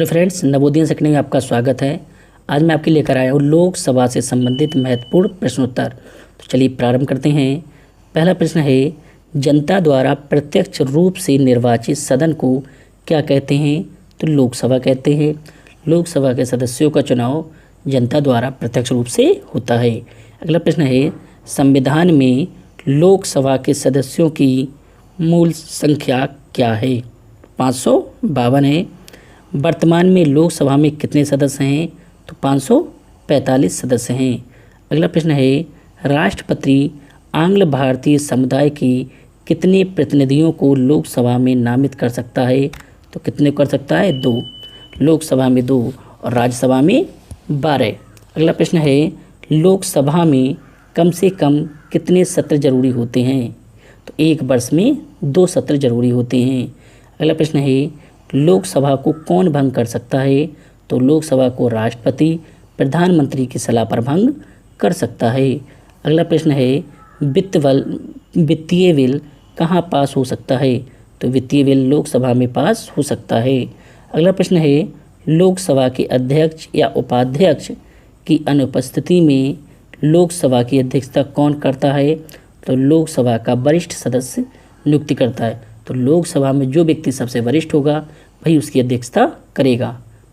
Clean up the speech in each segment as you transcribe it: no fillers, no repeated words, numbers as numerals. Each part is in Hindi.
हेलो फ्रेंड्स, नवोदय सेकंड में आपका स्वागत है। आज मैं आपके लेकर आया हूँ लोकसभा से संबंधित महत्वपूर्ण प्रश्नोत्तर। तो चलिए प्रारंभ करते हैं। पहला प्रश्न है, जनता द्वारा प्रत्यक्ष रूप से निर्वाचित सदन को क्या कहते हैं? तो लोकसभा कहते हैं। लोकसभा के सदस्यों का चुनाव जनता द्वारा प्रत्यक्ष रूप से होता है। अगला प्रश्न है, संविधान में लोकसभा के सदस्यों की मूल संख्या क्या है? 552 है। वर्तमान में लोकसभा में कितने सदस्य हैं? तो 545 सदस्य हैं। अगला प्रश्न है, राष्ट्रपति आंग्ल भारतीय समुदाय की कितने प्रतिनिधियों को लोकसभा में नामित कर सकता है? तो कितने कर सकता है? 2। लोकसभा में 2 और राज्यसभा में 12। अगला प्रश्न है, लोकसभा में कम से कम कितने सत्र जरूरी होते हैं? तो एक वर्ष में 2 सत्र जरूरी होते हैं। अगला प्रश्न है, लोकसभा को कौन भंग कर सकता है? तो लोकसभा को राष्ट्रपति प्रधानमंत्री की सलाह पर भंग कर सकता है। अगला प्रश्न है, वित्तीय बिल कहाँ पास हो सकता है? तो वित्तीय बिल लोकसभा में पास हो सकता है। अगला प्रश्न है, लोकसभा के अध्यक्ष या उपाध्यक्ष की अनुपस्थिति में लोकसभा की अध्यक्षता कौन करता है? तो लोकसभा का वरिष्ठ सदस्य नियुक्ति करता है। तो लोकसभा में जो व्यक्ति सबसे वरिष्ठ होगा वही उसकी अध्यक्षता करेगा।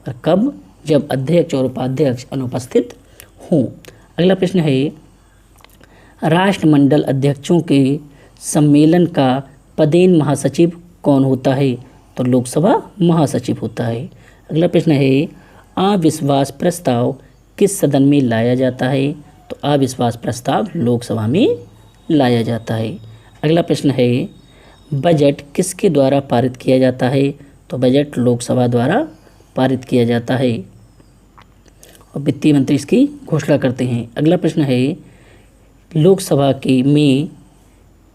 और कब? जब अध्यक्ष और उपाध्यक्ष अनुपस्थित हों। अगला प्रश्न है, राष्ट्रमंडल अध्यक्षों के सम्मेलन का पदेन महासचिव कौन होता है? तो लोकसभा महासचिव होता है। अगला प्रश्न है, अविश्वास प्रस्ताव किस सदन में लाया जाता है? तो अविश्वास प्रस्ताव लोकसभा में लाया जाता है। अगला प्रश्न है, बजट किसके द्वारा पारित किया जाता है? तो बजट लोकसभा द्वारा पारित किया जाता है और वित्तीय मंत्री इसकी घोषणा करते हैं। अगला प्रश्न है, लोकसभा के में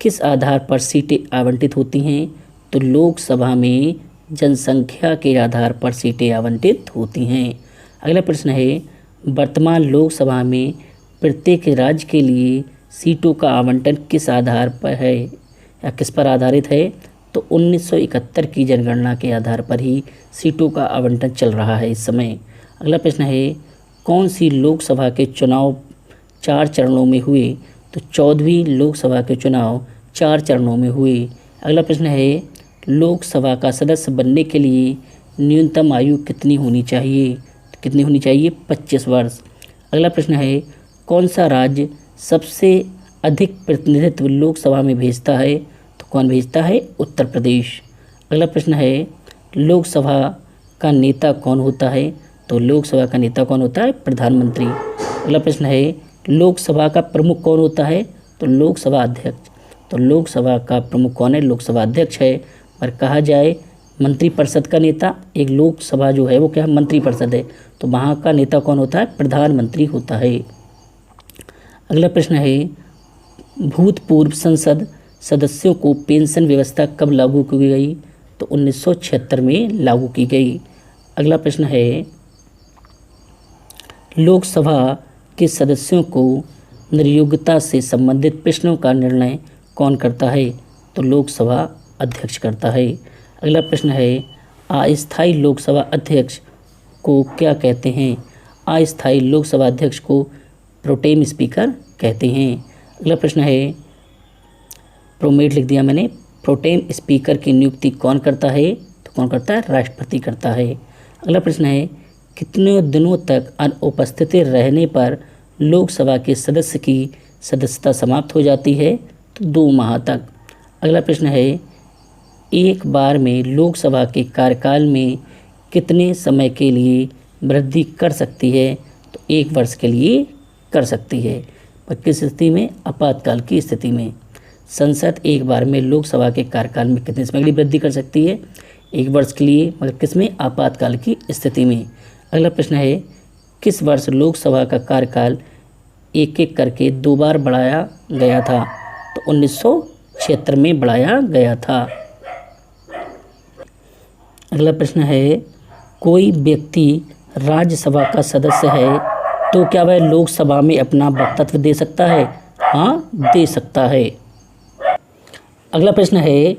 किस आधार पर सीटें आवंटित होती हैं? तो लोकसभा में जनसंख्या के आधार पर सीटें आवंटित होती हैं। अगला प्रश्न है, वर्तमान लोकसभा में प्रत्येक राज्य के लिए सीटों का आवंटन किस आधार पर है या किस पर आधारित है? तो 1971 की जनगणना के आधार पर ही सीटों का आवंटन चल रहा है इस समय। अगला प्रश्न है, कौन सी लोकसभा के चुनाव 4 चरणों में हुए? तो 14वीं लोकसभा के चुनाव 4 चरणों में हुए। अगला प्रश्न है, लोकसभा का सदस्य बनने के लिए न्यूनतम आयु कितनी होनी चाहिए? तो कितनी होनी चाहिए? 25 वर्ष। अगला प्रश्न है, कौन सा राज्य सबसे अधिक प्रतिनिधित्व लोकसभा में भेजता है? तो कौन भेजता है? उत्तर प्रदेश। अगला प्रश्न है, लोकसभा का नेता कौन होता है? तो लोकसभा का नेता कौन होता है? प्रधानमंत्री। अगला प्रश्न है, लोकसभा का प्रमुख कौन होता है? तो लोकसभा अध्यक्ष। तो लोकसभा का प्रमुख कौन है? लोकसभा अध्यक्ष है। और कहा जाए मंत्रिपरिषद का नेता, एक लोकसभा जो है वो क्या है? मंत्रिपरिषद है। तो वहाँ का नेता कौन होता है? प्रधानमंत्री होता है। अगला प्रश्न है, भूतपूर्व संसद सदस्यों को पेंशन व्यवस्था कब लागू की गई? तो 1976 में लागू की गई। अगला प्रश्न है, लोकसभा के सदस्यों को निर्योग्यता से संबंधित प्रश्नों का निर्णय कौन करता है? तो लोकसभा अध्यक्ष करता है। अगला प्रश्न है, अस्थायी लोकसभा अध्यक्ष को क्या कहते हैं? अस्थायी लोकसभा अध्यक्ष को प्रोटेम स्पीकर कहते हैं। अगला प्रश्न है, प्रोमेट लिख दिया मैंने, प्रोटेम स्पीकर की नियुक्ति कौन करता है? तो कौन करता है? राष्ट्रपति करता है। अगला प्रश्न है, कितने दिनों तक अनुपस्थित रहने पर लोकसभा के सदस्य की सदस्यता समाप्त हो जाती है? तो 2 माह तक। अगला प्रश्न है, एक बार में लोकसभा के कार्यकाल में कितने समय के लिए वृद्धि कर सकती है? तो 1 वर्ष के लिए कर सकती है। पर किस स्थिति में? आपातकाल की स्थिति में। संसद एक बार में लोकसभा के कार्यकाल में कितने समय के लिए वृद्धि कर सकती है? 1 वर्ष के लिए, मगर किसमें? आपातकाल की स्थिति में। अगला प्रश्न है, किस वर्ष लोकसभा का कार्यकाल एक एक करके 2 बार बढ़ाया गया था? तो 1976 में बढ़ाया गया था। अगला प्रश्न है, कोई व्यक्ति राज्यसभा का सदस्य है तो क्या वह लोकसभा में अपना वक्तव्य दे सकता है? हाँ, दे सकता है। अगला प्रश्न है,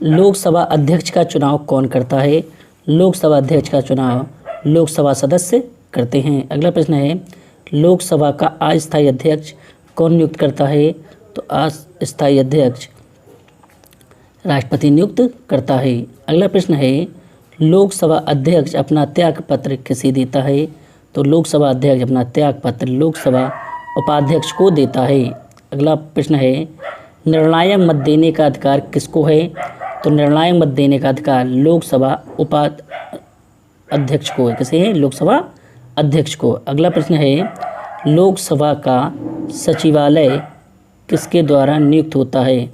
लोकसभा अध्यक्ष का चुनाव कौन करता है? लोकसभा अध्यक्ष का चुनाव लोकसभा सदस्य करते हैं। अगला प्रश्न है लोकसभा का अस्थायी अध्यक्ष कौन नियुक्त करता है? तो अस्थायी अध्यक्ष राष्ट्रपति नियुक्त करता है। अगला प्रश्न है लोकसभा अध्यक्ष अपना त्याग पत्र किसे देता है? तो लोकसभा अध्यक्ष अपना त्याग पत्र लोकसभा उपाध्यक्ष को देता है। अगला प्रश्न है निर्णायक मत देने का अधिकार किसको है? तो निर्णायक मत देने का अधिकार लोकसभा उपाध्यक्ष को है। किसे है? लोकसभा अध्यक्ष को। अगला प्रश्न है लोकसभा का सचिवालय किसके द्वारा नियुक्त होता है?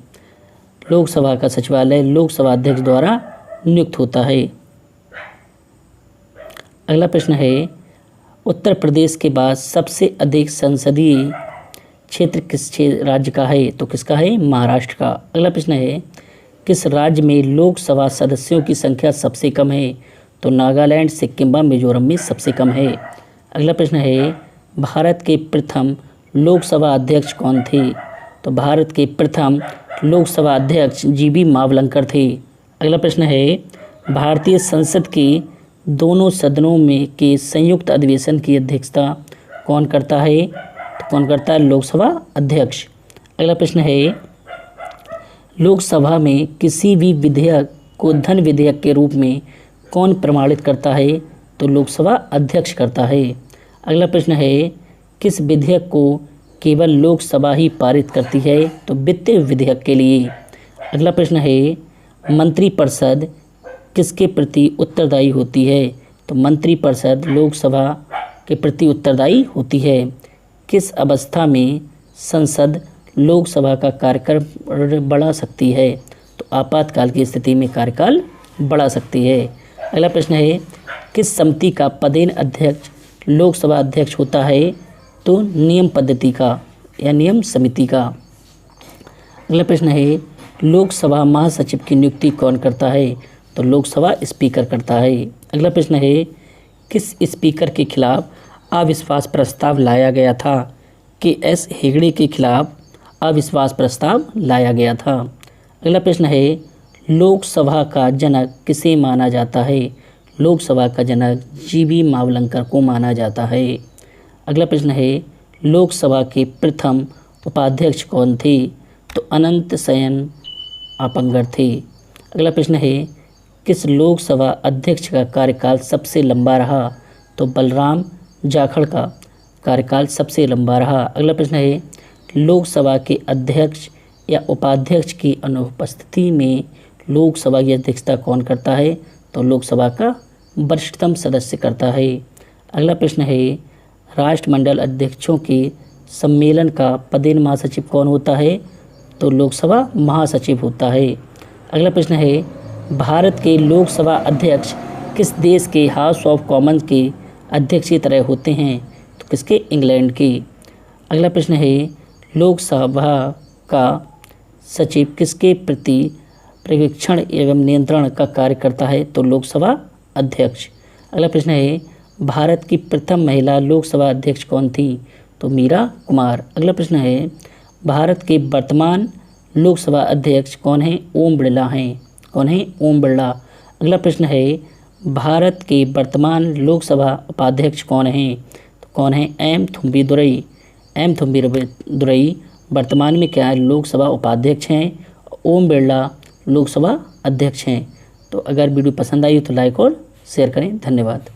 लोकसभा का सचिवालय लोकसभा अध्यक्ष द्वारा नियुक्त होता है। अगला प्रश्न है उत्तर प्रदेश के बाद सबसे अधिक संसदीय क्षेत्र किस राज्य का है? तो किसका है? महाराष्ट्र का। अगला प्रश्न है किस राज्य में लोकसभा सदस्यों की संख्या सबसे कम है? तो नागालैंड, सिक्किम व मिजोरम में सबसे कम है। अगला प्रश्न है भारत के प्रथम लोकसभा अध्यक्ष कौन थे? तो भारत के प्रथम लोकसभा अध्यक्ष जीबी मावलंकर थे। अगला प्रश्न है भारतीय संसद के दोनों सदनों में के संयुक्त अधिवेशन की अध्यक्षता कौन करता है? तो कौन करता है? लोकसभा अध्यक्ष। अगला प्रश्न है लोकसभा में किसी भी विधेयक को धन विधेयक के रूप में कौन प्रमाणित करता है? तो लोकसभा अध्यक्ष करता है। अगला प्रश्न है किस विधेयक को केवल लोकसभा ही पारित करती है? तो वित्त विधेयक के लिए। अगला प्रश्न है मंत्रिपरिषद किसके प्रति उत्तरदायी होती है? तो मंत्रिपरिषद लोकसभा के प्रति उत्तरदायी होती है। किस अवस्था में संसद लोकसभा का कार्यकाल बढ़ा सकती है? तो आपातकाल की स्थिति में कार्यकाल बढ़ा सकती है। अगला प्रश्न है किस समिति का पदेन अध्यक्ष लोकसभा अध्यक्ष होता है? तो नियम पद्धति का या नियम समिति का। अगला प्रश्न है लोकसभा महासचिव की नियुक्ति कौन करता है? तो लोकसभा स्पीकर करता है। अगला प्रश्न है किस स्पीकर के खिलाफ अविश्वास प्रस्ताव लाया गया था? कि एस हेगड़े के खिलाफ अविश्वास प्रस्ताव लाया गया था। अगला प्रश्न है लोकसभा का जनक किसे माना जाता है? लोकसभा का जनक जीबी मावलंकर को माना जाता है। अगला प्रश्न है लोकसभा के प्रथम उपाध्यक्ष कौन थे? तो अनंत शयन अपंगर थे। अगला प्रश्न है किस लोकसभा अध्यक्ष का कार्यकाल सबसे लंबा रहा? तो बलराम जाखड़ का कार्यकाल सबसे लंबा रहा। अगला प्रश्न है लोकसभा के अध्यक्ष या उपाध्यक्ष की अनुपस्थिति में लोकसभा की अध्यक्षता कौन करता है? तो लोकसभा का वरिष्ठतम सदस्य करता है। अगला प्रश्न है राष्ट्रमंडल अध्यक्षों के सम्मेलन का पदेन महासचिव कौन होता है? तो लोकसभा महासचिव होता है। अगला प्रश्न है भारत के लोकसभा अध्यक्ष किस देश के हाउस ऑफ कॉमन्स के अध्यक्ष की तरह होते हैं? तो किसके? इंग्लैंड के। अगला प्रश्न है लोकसभा का सचिव किसके प्रति पर्यवेक्षण एवं नियंत्रण का कार्य करता है? तो लोकसभा अध्यक्ष। अगला प्रश्न है भारत की प्रथम महिला लोकसभा अध्यक्ष कौन थी? तो मीरा कुमार। अगला प्रश्न है भारत के वर्तमान लोकसभा अध्यक्ष कौन है? ओम बिरला हैं। कौन है? ओम बिरला। अगला प्रश्न है भारत के वर्तमान लोकसभा उपाध्यक्ष कौन हैं? तो कौन है? एम थुम्बी दुरई। एम थुम्बी दुरई वर्तमान में क्या है? लोकसभा उपाध्यक्ष हैं। ओम बिरला लोकसभा अध्यक्ष हैं। तो अगर वीडियो पसंद आई तो लाइक और शेयर करें। धन्यवाद।